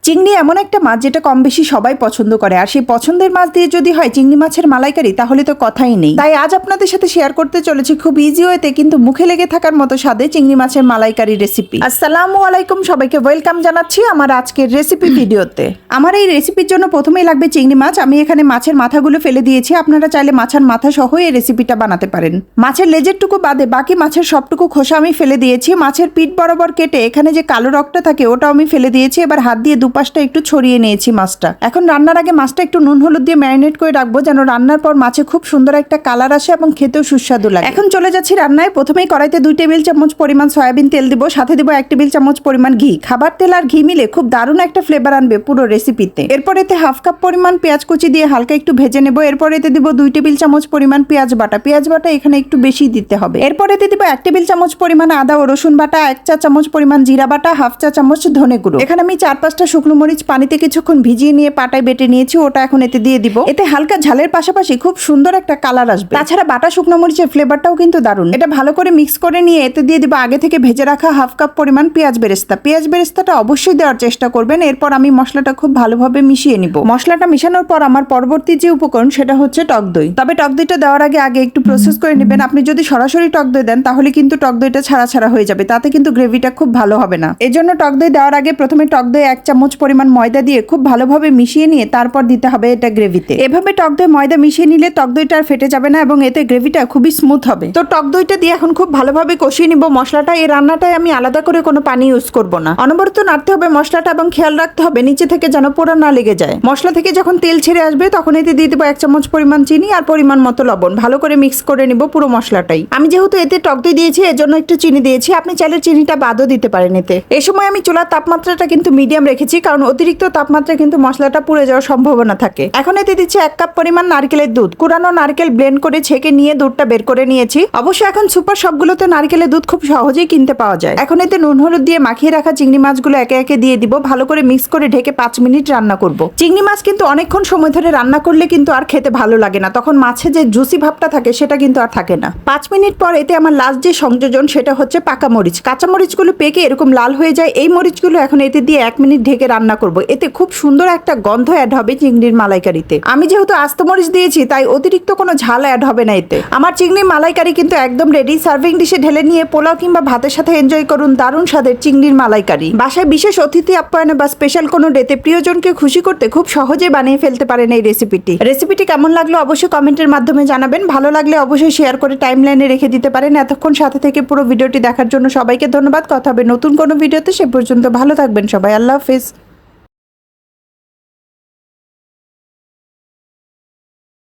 চিংড়ি এমন একটা মাছ যেটা কম বেশি সবাই পছন্দ করে, আর সেই পছন্দের মাছ দিয়ে যদি হয় চিংড়ি মাছের মালাইকারি তাহলে তো কথাই নেই। তাই আজ আপনাদের সাথে শেয়ার করতে চলেছি খুব ইজি ওয়েতে কিন্তু মুখে লেগে থাকার মতো স্বাদে চিংড়ি মাছের মালাইকারি রেসিপি। আসসালামু আলাইকুম, সবাইকে ওয়েলকাম জানাচ্ছি আমার আজকের রেসিপি ভিডিওতে। আমার এই রেসিপির জন্য প্রথমেই লাগবে চিংড়ি মাছ। আমি এখানে মাছের মাথাগুলো ফেলে দিয়েছি, আপনারা চাইলে মাছের মাথা সহ এই রেসিপিটা বানাতে পারেন। মাছের লেজেরটুকু বাদে বাকি মাছের সবটুকু খোসা আমি ফেলে দিয়েছি। মাছের পিঠ বরাবর কেটে এখানে যে কালো রগটা থাকে ওটাও আমি ফেলে দিয়েছি। এবার হাত দিয়ে দুপাশটা একটু ছড়িয়ে নিয়েছি মাছটা। এখন রান্নার আগে মাছটা একটু নুন হলুদ দিয়ে ম্যারিনেট করে রাখবো, যেন রান্নার পর মাছে খুব সুন্দর একটা কালার আসে এবং খেতেও সুস্বাদু লাগে। এখন চলে যাচ্ছি রান্নায়। প্রথমেই কড়াইতে 2 টেবিল চামচ পরিমাণ সয়াবিন তেল দিব, সাথে দিব 1 টেবিল চামচ পরিমাণ ঘি। খাবার তেল আর ঘি মিলে খুব দারুণ একটা ফ্লেভার আনবে পুরো রেসিপিতে। এরপর এতে হাফ কাপ পরিমাণ পেঁয়াজ কুচি দিয়ে হালকা একটু ভেজে নেব। এরপর এতে দিব 2 টেবিল চামচ পরিমাণ পেঁয়াজ বাটা। পেঁয়াজ বাটা এখানে একটু বেশি দিতে হবে। এরপর এতে দিব 1 টেবিল চামচ পরিমাণ আদা ও রসুন বাটা, 1 চা চামচ পরিমাণ জিরা বাটা, হাফ চা চামচ ধনে গুঁড়ো। এখানে আমি 4-5টা শুকনো মরিচ পানিতে কিছুক্ষণ ভিজিয়ে নিয়ে পাটায় বেটে নিয়েছি, ওটা এখন এতে দিয়ে দিব। এতে হালকা ঝালের পাশাপাশি খুব সুন্দর একটা কালার আসবে। তাছাড়া বাটা শুকনো মরিচের ফ্লেভারটাও কিন্তু দারুণ। এটা ভালো করে মিক্স করে নিয়ে এতে দিয়ে দিব আগে থেকে ভেজে রাখা হাফ কাপ পরিমাণ পেঁয়াজ বেরেস্তা। পেঁয়াজ বেরেস্তাটা অবশ্যই দেওয়ার চেষ্টা করবেন। এরপর আমি মশলাটা খুব ভালোভাবে মিশিয়ে নিব। মশলাটা মিশানোর পর আমার পরবর্তী যে উপকরণ সেটা হচ্ছে টক দই। তবে টক দইটা দেওয়ার আগে একটু প্রসেস করে নেবেন। আপনি যদি সরাসরি টক দই দেন তাহলে কিন্তু টক দইটা ছাড়া ছাড়া হয়ে যাবে, তাতে কিন্তু গ্রেভিটা খুব ভালো হবে না। এই জন্য টক দই দেওয়ার আগে প্রথমে টক দই 1 চামচ পরিমাণ ময়দা দিয়ে খুব ভালোভাবে মিশিয়ে নিয়ে তারপর দিতে হবে এটা গ্রেভিতে। এভাবে টক দই ময়দা মিশিয়ে নিলে টক দইটা আর ফেটে যাবে না এবং এতে গ্রেভিটা খুবই স্মুথ হবে। তো টক দইটা দিয়ে এখন খুব ভালোভাবে কষিয়ে নিব মশলাটা। এই রান্নাটায় আমি আলাদা করে কোনো পানি ইউজ করব না। অনবরত নাড়তে হবে মশলাটা এবং খেয়াল রাখতে হবে নিচে থেকে যেন পোড়া না লেগে যায়। মশলা থেকে যখন তেল ছেড়ে আসবে তখন এতে দিয়ে দেবো 1 চামচ পরিমাণ চিনি আর পরিমাণ মতো লবণ। ভালো করে মিক্স করে নিব পুরো মশলাটাই। আমি যেহেতু এতে টক দই দিয়েছি এজন্য একটু চিনি দিয়েছি, আপনি চাইলে চিনিটা বাদও দিতে পারেন এতে। এই সময় আমি চুলার তাপমাত্রাটা কিন্তু মিডিয়াম রেখেছি, কারণ অতিরিক্ত তাপমাত্রা কিন্তু মশলাটা পুড়ে যাওয়ার সম্ভাবনা থাকে। এখন এতে দিচ্ছি 1 কাপ পরিমাণ নারকেলের দুধ। কুরানো নারকেল ব্লেন্ড করে ছেঁকে নিয়ে দুধটা বের করে নিয়েছি। অবশ্য এখন সুপার সবগুলোতে নারকেলের দুধ খুব সহজেই কিনতে পাওয়া যায়। এখন এতে নুন হলুদ দিয়ে মাখিয়ে রাখা চিংড়ি মাছগুলো একে একে দিয়ে দিব। ভালো করে মিক্স করে ঢেকে 5 মিনিট রান্না করব। চিংড়ি মাছ কিন্তু অনেকক্ষণ সময় ধরে রান্না করলে কিন্তু আর খেতে ভালো লাগে না, তখন মাছে যে জুসি ভাবটা থাকে সেটা কিন্তু আর থাকে না। 5 মিনিট পর এতে আমার লাস্ট যে সংযোজন সেটা হচ্ছে পাকা মরিচ। কাঁচা মরিচগুলো পেকে এরকম লাল হয়ে যায়, এই মরিচগুলো এখন এতে দিয়ে 1 মিনিট ঢেকে রান্না করব। এতে খুব সুন্দর একটা গন্ধ অ্যাড হবে চিংড়ির মালাইকারিতে। আমি যেহেতু আস্ত মরিচ দিয়েছি তাই অতিরিক্ত কোনো ঝাল অ্যাড হবে না এতে। আমার চিংড়ির মালাইকারি কিন্তু একদম রেডি। সার্ভিং ডিশে ঢেলে নিয়ে পোলাও কিংবা ভাতের সাথে এনজয় করুন দারুণ স্বাদের চিংড়ির মালাইকারি। বাসায় বিশেষ অতিথি আপ্যায়নে বা স্পেশাল কোনো ডেতে প্রিয়জনকে খুশি করতে খুব সহজে বানিয়ে ফেলতে পারেন এই রেসিপিটি কেমন লাগলো অবশ্যই কমেন্টের মাধ্যমে জানাবেন। ভালো লাগলে অবশ্যই শেয়ার করে টাইমলাইনে রেখে দিতে পারেন। এতক্ষণ সাথে থেকে পুরো ভিডিওটি দেখার জন্য সবাইকে ধন্যবাদ। কথা হবে নতুন কোনো ভিডিওতে, সে পর্যন্ত ভালো থাকবেন সবাই। আল্লাহ হাফেজ।